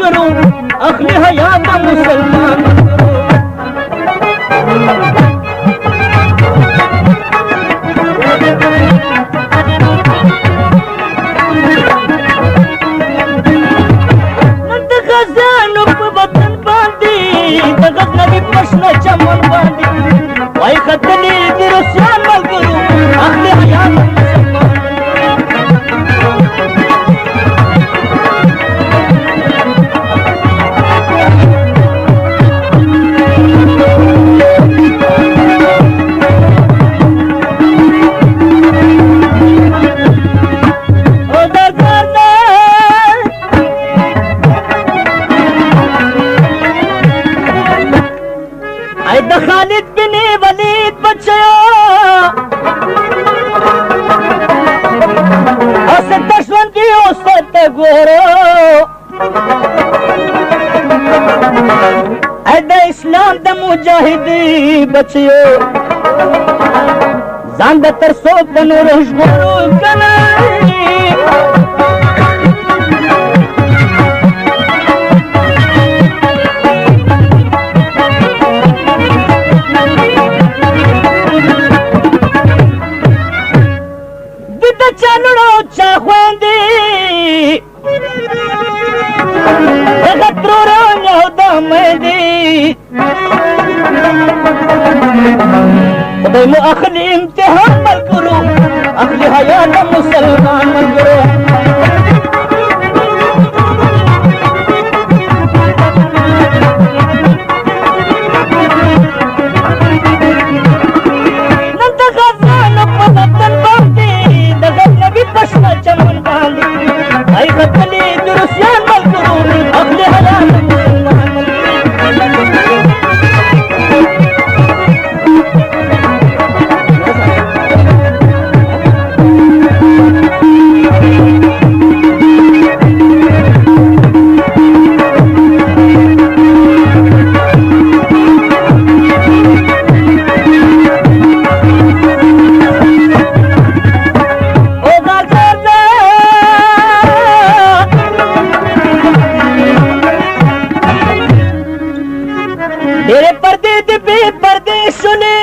ملګرو اخلي حیا د مسلمان ملګرو نن د غزانو په وطن باندې د غزنوي په شنه چمن باندې وای ختلي د روسیان ملګرو اخلي حیا د مسلمان خالد بن ولید بچیا اسد دشمن کی اوسط ګورو د اسلام د مجاهدی بچیو ځان د تر څو په نور ژغورو کنه چلڑو چاخواندی غترو رانیو دامدی خدای مو اخلی امتحان ملګرو اخلی حیا د مسلمان ملګرو ډېرې پردې دې بې پردې شولې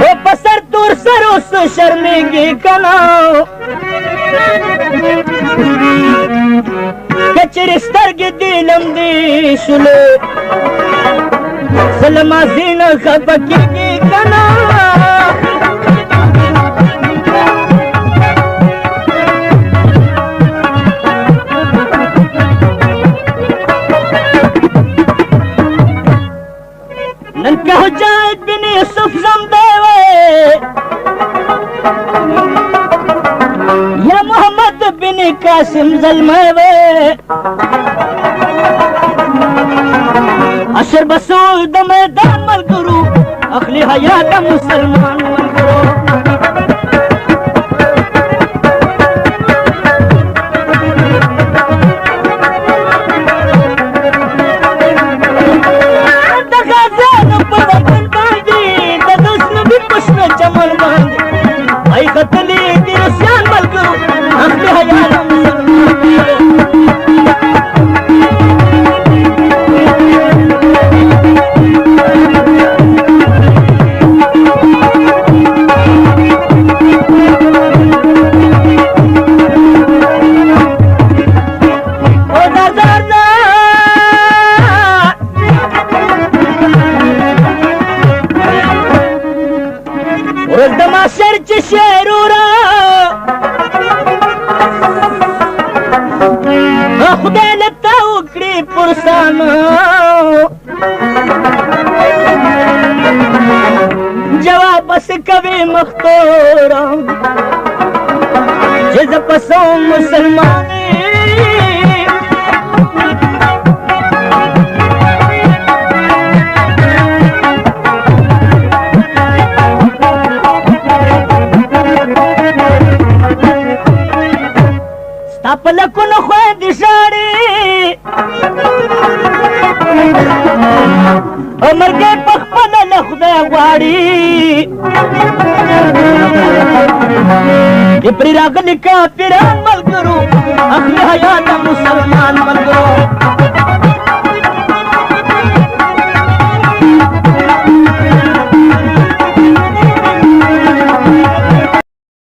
او په سر تور سر اوس شرمېږي که نه که چېرې سترګې دې لمدې شولې زه له ماضي نه خفه کېږي که نه نن که حجاج بن یوسف زمدی وی یا محمد بن قاسم زلمی وی اشر بسو د میدان ملګرو اخلی حیا د مسلمان ملګرو ختلی د روسیان ملګرو اخلي حیا د ورځ د معاشر چې شعرونه خدای له تا وکړي پرسانه جواب بس کوي مختوره چې زه په سوم مسلمان پلکونو خویندې ژاړي او مرګی په خپله له خدای غواړي इपरी रागली का पिरान मलगरू अखली हयात मुसलमान मलगरू